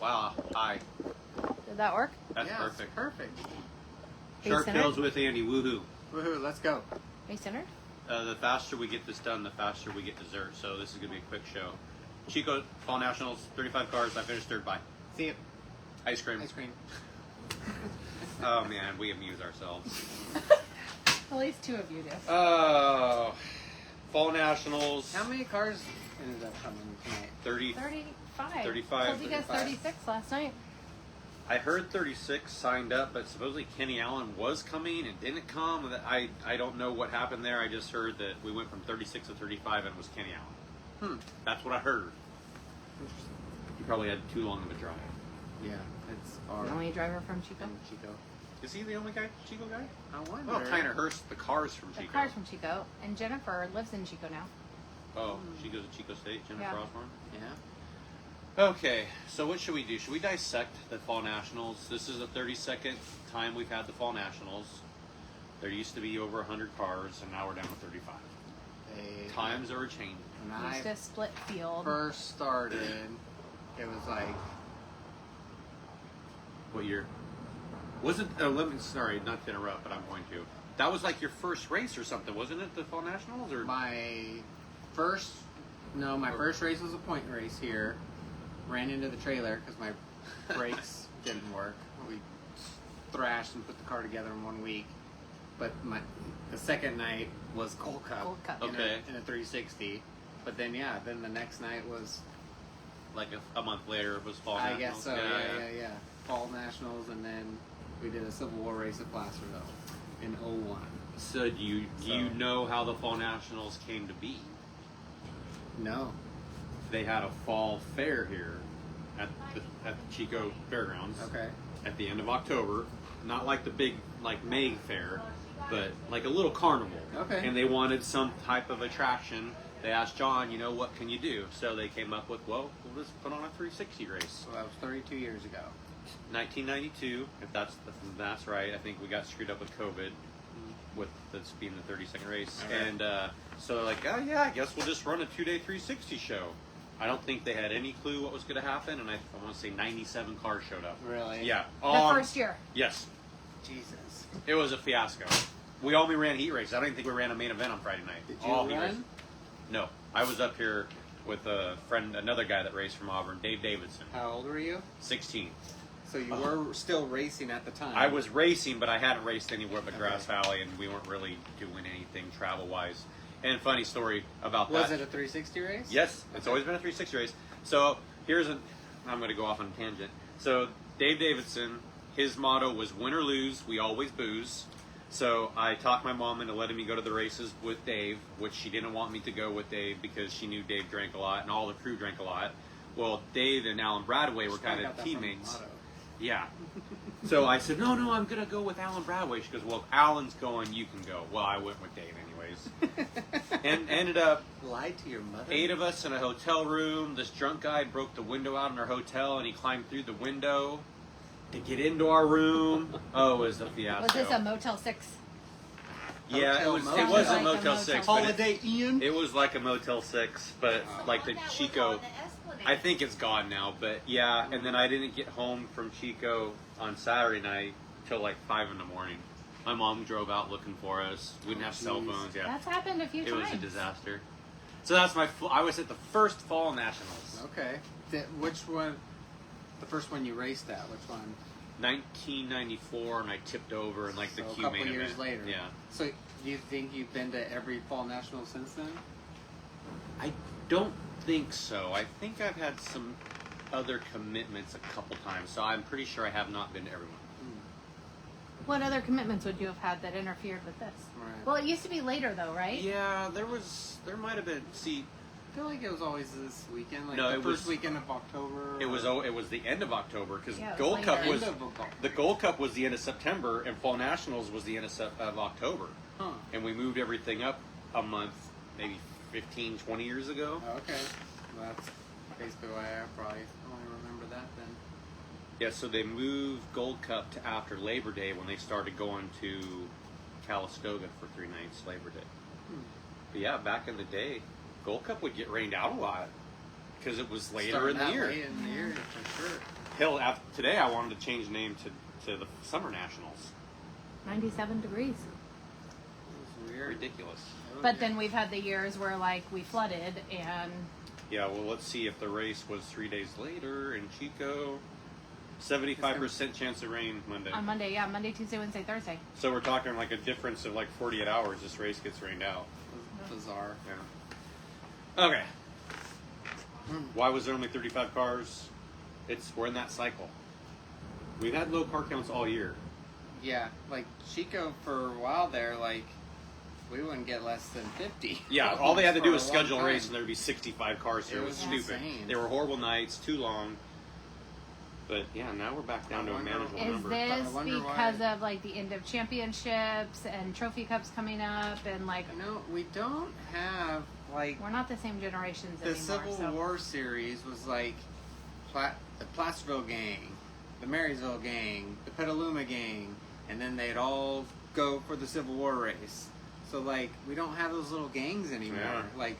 wow. Hi. Did that work? That's Yeah, perfect. It's perfect. Shark centered? Tales with Andy. Woohoo. Woohoo, let's go. Are you centered? The faster we get this done, the faster we get dessert. So this is going to be a quick show. Chico, Fall Nationals, 35 cars. I finished third. Bye. See you. Ice cream. Ice cream. Oh, man. We amuse ourselves. At least two of you do. Oh. Fall Nationals. How many cars ended up coming tonight? 30. 35. 35. Told you guys 36 last night. I heard 36 signed up, but supposedly Kenny Allen was coming and didn't come. I don't know what happened there. I just heard that we went from 36 to 35 and it was Kenny Allen. That's what I heard. Interesting. He probably had too long of a drive. Yeah, it's our The only driver from Chico. Chico. Is he the only Chico guy? I wonder. Well, Tyner Hurst, the cars from The Chico. car's from Chico. And Jennifer lives in Chico now. Oh, she goes to Chico State, Jennifer Yeah. Osborne? Yeah. Okay, so what should we do? Should we dissect the Fall Nationals? This is the 32nd time we've had the Fall Nationals. There used to be over 100 cars, and now we're down to 35. Times are changing. When Used I to split field. first started, it was like, What year? Wasn't, sorry, not to interrupt, but I'm going to. That was like your first race or something, wasn't it, the Fall Nationals? Or my first race was a point race here. Ran into the trailer because my brakes didn't work. We thrashed and put the car together in 1 week. But the second night was Gold Cup. Gold Cup. Okay. In a 360. But then the next night was, like a month later, it was Fall I Nationals? guess so, yeah. Fall Nationals, and then we did a Civil War race at Placerville in 01. So do you know how the Fall Nationals came to be? No. They had a fall fair here at the Chico Fairgrounds. Okay. At the end of October, not like the big May fair, but like a little carnival. Okay. And they wanted some type of attraction. They asked John, what can you do? So they came up with, we'll just put on a 360 race. So that was 32 years ago. 1992, if that's right. I think we got screwed up with COVID, with this being the 32nd race. Okay. And so they're like, oh yeah, I guess we'll just run a 2-day 360 show. I don't think they had any clue what was going to happen, and I want to say 97 cars showed up. Really? Yeah. The first year. Yes. Jesus. It was a fiasco. We only ran heat races. I don't even think we ran a main event on Friday night. Did you All heat run? races. No. I was up here with a friend, another guy that raced from Auburn, Dave Davidson. How old were you? 16. So you were still racing at the time. I was racing, but I hadn't raced anywhere but Okay. Grass Valley, and we weren't really doing anything travel-wise. And funny story about Was that. it a 360 race? Yes, it's always been a 360 race. So I'm going to go off on a tangent. So Dave Davidson, his motto was win or lose, we always booze. So I talked my mom into letting me go to the races with Dave, which she didn't want me to go with Dave because she knew Dave drank a lot and all the crew drank a lot. Well, Dave and Alan Bradway were kind of teammates. Yeah. So I said, no, I'm going to go with Alan Bradway. She goes, well, if Alan's going, you can go. Well, I went with Dave anyways. And ended up Lied to your mother? 8 of us in a hotel room. This drunk guy broke the window out in our hotel, and he climbed through the window to get into our room. Oh, it was a fiasco. Was this a Motel 6? Yeah, Hotel it Motel? was a Like a Motel Motel 6. But Holiday Inn? it was like a Motel 6, but like the Chico. I think it's gone now, but yeah. And then I didn't get home from Chico on Saturday night till like 5 in the morning. My mom drove out looking for us. We didn't have cell phones. Yeah, That's happened a few it times. was a disaster. So that's I was at the first Fall Nationals, Okay. Which one? The first one you raced at? Which one? 1994, and I tipped over in like the So a Q couple main years event. later. Yeah. So do you think you've been to every Fall National since then? I don't think so. I think I've had some other commitments a couple times, so I'm pretty sure I have not been to everyone. What other commitments would you have had that interfered with this? Right. Well, it used to be later though, right? Yeah, there might have been. See, I feel like it was always this weekend, like No, the it first was- weekend of October. it was the end of October because Yeah, it was Gold later. Cup was End of October. the Gold Cup was the end of September, and Fall Nationals was the end of October, Huh. and we moved everything up a month, maybe 15, 20 years ago. Okay. Well, that's basically why I probably only remember that then. Yeah, so they moved Gold Cup to after Labor Day when they started going to Calistoga for 3 nights Labor Day. But yeah, back in the day, Gold Cup would get rained out a lot because it was later Starting in the that year. late in the year, for sure. Hell, today I wanted to change the name to the Summer Nationals. 97 degrees. It was weird. Ridiculous. But then we've had the years where like we flooded and Yeah, well, let's see if the race was 3 days later in Chico. 75% chance of rain Monday. on Monday, yeah, Monday, Tuesday, Wednesday, Thursday. So we're talking like a difference of like 48 hours. This race gets rained out. Bizarre. Yeah. Okay. Why was there only 35 cars? We're in that cycle. We've had low car counts all year. Yeah, like Chico for a while there, like we wouldn't get less than 50. Yeah, all they had to do was For a long schedule a race time. and there'd be 65 cars here. It It was was stupid. insane. They were horrible nights, too long. But yeah, now we're back down to a wonder- manageable Is number. this I wonder because why- of like the end of championships and trophy cups coming up and like No, we don't have like we're not the same generations the anymore? Civil so. War series was like the Placerville gang, the Marysville gang, the Petaluma gang, and then they'd all go for the Civil War race. So like we don't have those little gangs anymore. Yeah. Like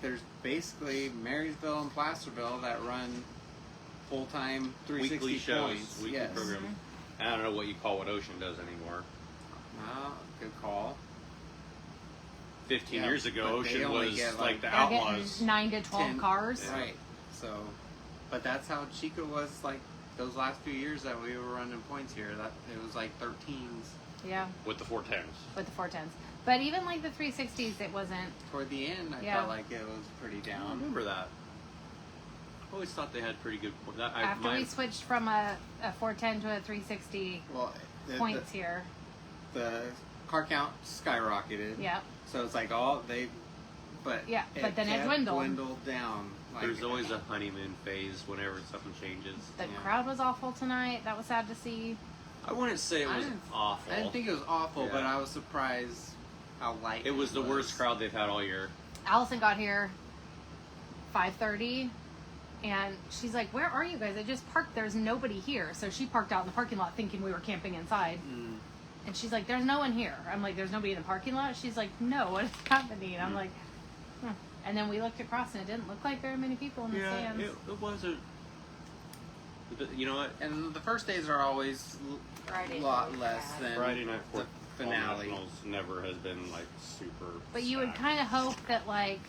there's basically Marysville and Placerville that run full-time 360 Weekly shows, points. weekly Yes. program. I don't know what you call what Ocean does anymore. Well, good call. 15 Yeah, years ago, but they Ocean only was get, like the They're Outlaws. getting 9 to 12 10 cars. Yeah. Right. So, but that's how Chico was like those last few years that we were running points here. That it was like 13s Yeah, With the 410s. with the 410s. But even like the 360s, it wasn't. toward the end. I Yeah. felt like it was pretty I don't down. remember that. I always thought they had pretty good points. After we switched from a 410 to a 360 Well, points here. the car count skyrocketed. Yep. So it's like all they, but Yeah, but then it kept dwindled. down. Like, There's always a honeymoon phase whenever something changes. The Yeah. crowd was awful tonight. That was sad to see. I wouldn't say it I was didn't- awful. I didn't think it was awful, Yeah. but I was surprised how light it was the worst crowd they've had all year. Allison got here 5:30, and she's like, "Where are you guys? I just parked. There's nobody here." So she parked out in the parking lot, thinking we were camping inside. Mm. And she's like, "There's no one here." I'm like, "There's nobody in the parking lot." She's like, "No, what is happening?" I'm like, huh. And then we looked across, and it didn't look like very many people in the stands. it wasn't. You know what? And the first days are always Friday a lot was less bad. than Friday night the Fall finale. Nationals never has been like super. But you would sad. kind of hope that like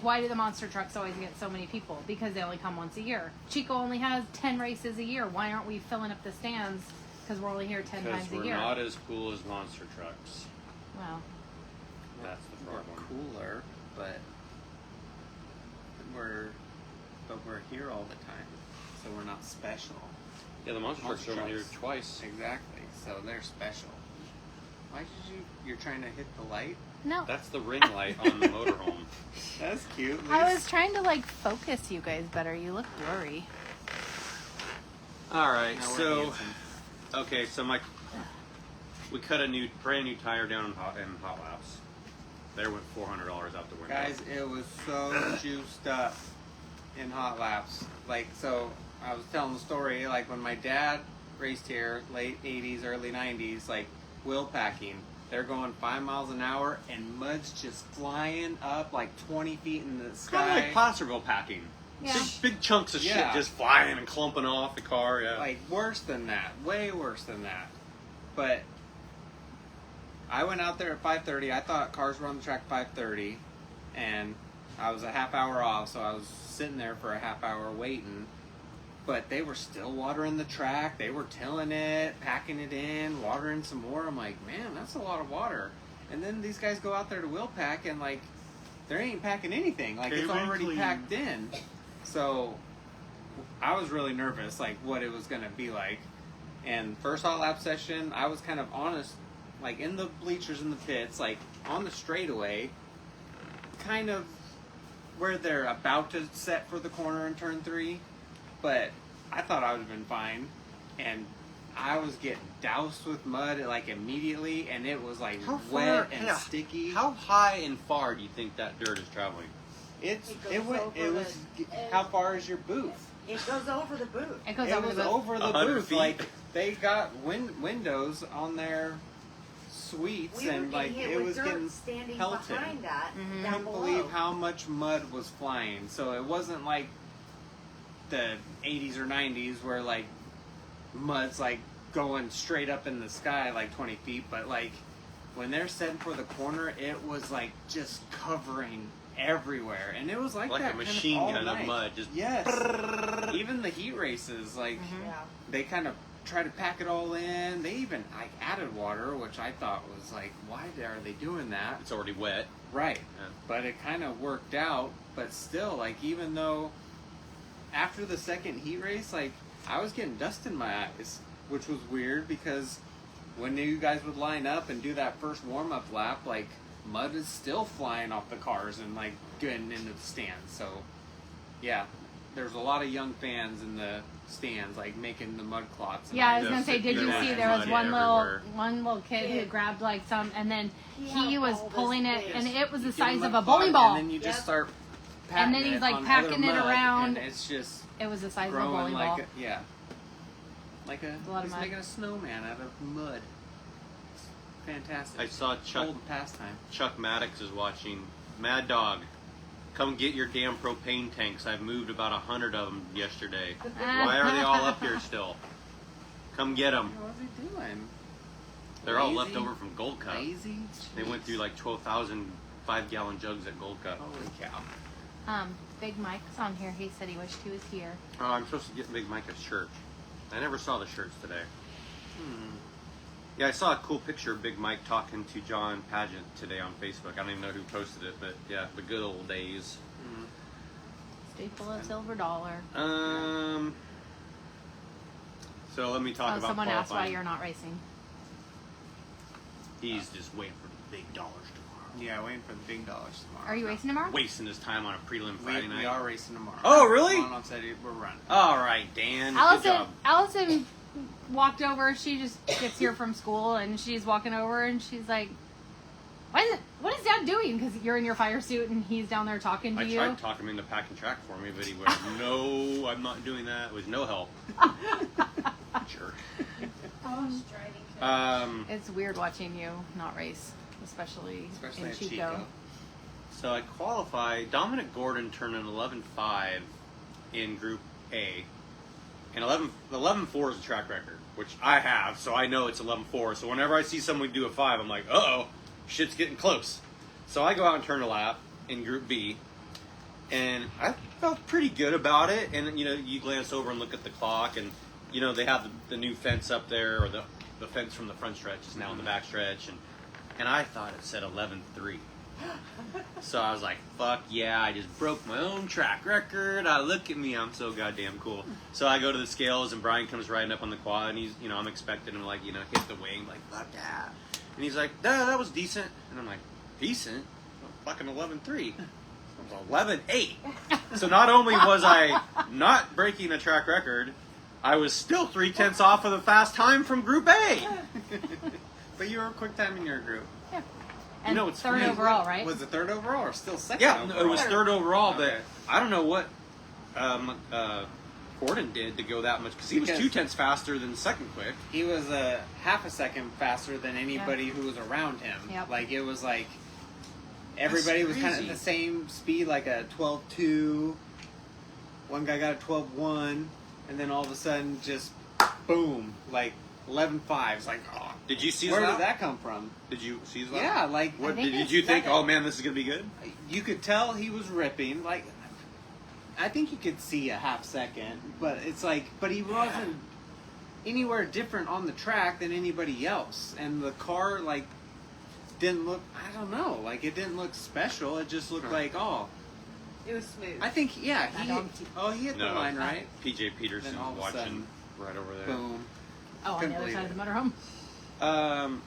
why do the monster trucks always get so many people? Because they only come once a year. Chico only has 10 races a year. Why aren't we filling up the stands? Because we're only here 10 Because times a we're year. not as cool as monster trucks. Well, That's the We're problem. cooler, but we're here all the time, so we're not special. Yeah, the monster trucks Monster are only here trucks. twice. Exactly. So they're special. Why did you're trying to hit the light? no. That's the ring light on the motorhome. That's cute. I was trying to like focus you guys better. You look blurry. All right, Now we're so dancing. okay, so we cut a brand new tire down in hot laps. There went $400 out the window. Guys, it was so juiced up in hot laps. Like, so I was telling the story, like when my dad raced here, late 80s, early 90s, like wheel packing. They're going 5 miles an hour and mud's just flying up like 20 feet in the Kind of sky. like Placerville packing. Yeah. Big chunks of Yeah. shit just flying and clumping off the car. Yeah. Like worse than that, way worse than that. But I went out there at 5:30. I thought cars were on the track 5:30, and I was a half hour off, so I was sitting there for a half hour waiting. But they were still watering the track. They were tilling it, packing it in, watering some more. I'm like, man, that's a lot of water. And then these guys go out there to wheel pack, and like, they ain't packing anything. Like, it's Came in already clean. packed in. So I was really nervous, like what it was gonna be like. And first hot lap session, I was kind of honest, like in the bleachers in the pits, like on the straightaway, kind of where they're about to set for the corner in turn 3. But I thought I would have been fine, and I was getting doused with mud like immediately, and it was like wet and sticky. How high and far do you think that dirt is traveling? It was. How far is your booth? It goes over the boot. It goes It over was the. over the 100 booth. feet. Like they got windows on their suites, We were and like getting hit it with was dirt getting standing pelted. behind that, Mhm. down Couldn't below. believe how much mud was flying. So it wasn't like the 80s or 90s where like mud's like going straight up in the sky like 20 feet, but like when they're setting for the corner, it was like just covering everywhere, and it was like Like that a machine kind gun of, all of night. mud, just Yes. Even the heat races, like Yeah. they kind of try to pack it all in. They even like added water, which I thought was like, why are they doing that? it's already wet. Right. Yeah. But it kind of worked out. But still, like, even though after the second heat race, like, I was getting dust in my eyes, which was weird because when you guys would line up and do that first warm-up lap, like, mud is still flying off the cars and, like, getting into the stands. So, yeah, there's a lot of young fans in the stands, like, making the mud clots. And Yeah, I was Yeah, gonna say, did you there see was there was mud one everywhere. little kid who Yeah. grabbed like some, and then He he had was all this pulling it, weight. and it was the You give size them of a bowling ball. And then you just Yep. start And patting then he's, it like, on packing other it mud, around. and it's just It was the size of a growing bowling like ball. yeah, like a A lot of he's mud. making a snowman out of mud. It's fantastic. I saw Chuck Old pastime. Chuck Maddox is watching. Mad Dog, come get your damn propane tanks. I've moved about 100 of them yesterday. Why are they all up here still? Come get them. What's he doing? They're all Lazy? left over from Gold Cup. Lazy. They went through like 12,000 5-gallon jugs at Gold Cup. Holy cow! Big Mike's on here. He said he wished he was here. Oh, I'm supposed to get Big Mike a shirt. I never saw the shirts today. Yeah, I saw a cool picture of Big Mike talking to John Pageant today on Facebook. I don't even know who posted it, but yeah, the good old days. Staple of silver dollar. So let me talk Oh, about someone asked why qualifying. you're not racing. He's just waiting for the big dollars tomorrow. Yeah, waiting for the big dollars tomorrow. Are you racing tomorrow? Wasting his time on a prelim Friday night. We are racing tomorrow. Oh, really? Mom said we're running. All right, Dan. Good Allison, job. Allison walked over. She just gets here from school, and she's walking over, and she's like, "What is Dad doing?" Because you're in your fire suit, and he's down there talking to I you. tried to talk him into packing track for me, but he went, "No, I'm not doing that." With no help. Jerk. It's weird watching you not race, especially in at Chico. So I qualified. Dominic Gordon turned an 11.5 in Group A, and 11.4 is a track record, which I have, so I know it's 11.4. So whenever I see someone do a 5, I'm like, uh-oh, shit's getting close. So I go out and turn a lap in Group B, and I felt pretty good about it. And you glance over and look at the clock, and they have the new fence up there, or the fence from the front stretch is now in the back stretch, and I thought it said 11.3. So I was like, fuck yeah, I just broke my own track record. Look at me, I'm so goddamn cool. So I go to the scales, and Brian comes riding up on the quad, and he's, I'm expecting him to, like, hit the wing, like, fuck yeah. And he's like, that was decent. And I'm like, decent? Fucking 11.3. It was 11.8. So not only was I not breaking a track record, I was still 3/10 off of the fast time from Group A. But you were a quick time in your group. Yeah. And it's third funny. overall, right? Was it third overall or still second? Yeah, overall? it was third overall, but Okay. I don't know what Gordon did to go that much, because he was Because- 2/10 faster than second quick. He was a half a second faster than anybody who was around him. Yep. Like it was like everybody was kind of crazy. at the same speed, like a 12.2. One guy got a 12.1, and then all of a sudden, just boom, like 11.5. It's like, oh, Did you see his where lap? did that come from? Did you see his lap? Yeah, like What I think did it's you think? second. Oh man, this is gonna be good. you could tell he was ripping. Like, I think you could see a half second, but it's like, but he wasn't anywhere different on the track than anybody else, and the car like didn't look. I don't know, like it didn't look special. It just looked like, oh, It was smooth. I think yeah, I he don't- he hit the line right. PJ Peterson Then all of a watching sudden, right over there. Boom. Oh, on Couldn't the other believe side of the it. motorhome.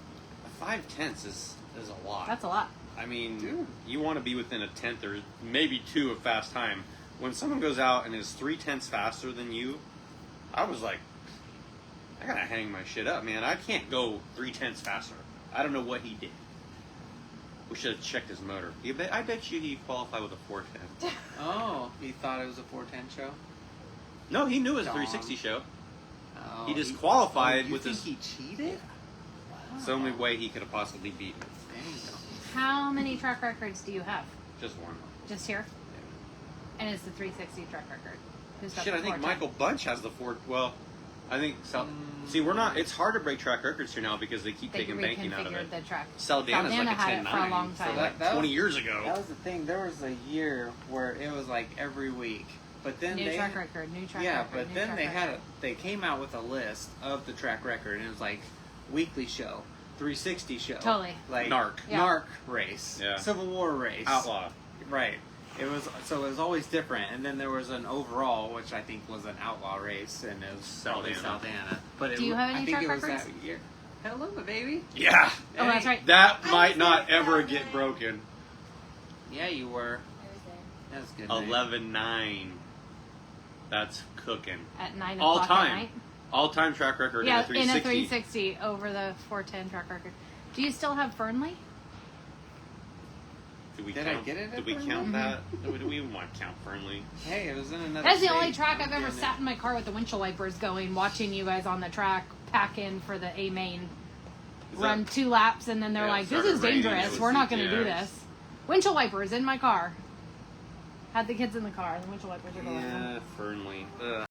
5/10 is a lot. That's a lot. I mean, Dude. you want to be within a tenth or maybe 2 of fast time. When someone goes out and is 3/10 faster than you, I was like, I gotta hang my shit up, man. I can't go 3/10 faster. I don't know what he did. We should have checked his motor. I bet you he qualified with a 410. Oh, he thought it was a 410 show. No, he knew it was a Dom. 360 show. Oh, He just qualified you with think his. he cheated? It's the only way he could have possibly beaten me. Dang. How many track records do you have? Just one. Just here? And it's the 360 track record. Who's got Shit, the I think 410? Michael Bunch has the 4. Well, I think see, we're not. It's hard to break track records here now because they keep They taking banking out of it. reconfigured the track. Saldana's like a had it for a 10-9, long so time. like That 20 was- years ago. That was the thing. There was a year where it was like every week, but then New they track record, new track yeah, record. but new then track they record. had they came out with a list of the track record, and it was like weekly show, 360 show, Totally. like Narc. Yeah. Narc race, Yeah. Civil War race, Outlaw. right? It was so it was always different, and then there was an overall, which I think was an outlaw race, and it was probably Saldana. Saldana. But Do you have any I think track it was records? that year. Hello, baby. Yeah. Oh, that's right. That I might was not there ever that get night. broken. Yeah, you were. That's good. 11-9. That's cooking. At 9 All o'clock at time. night. All-time track record Yeah, in a 360. in a 360 over the 410 track record. Do you still have Fernley? Did I get it at Did we Fernley? count that? Do we even want to count Fernley? Hey, it was in another. That's the state. only track I've I'm ever doing sat it. in my car with the windshield wipers going, watching you guys on the track pack in for the A main. Is Run that- 2 laps, and then they're Yeah, it like, "This started is raining, dangerous. it was We're not the- going to do yeah. this." Windshield wipers in my car. Had the kids in the car. The windshield wipers are going. Yeah, Fernley. Ugh.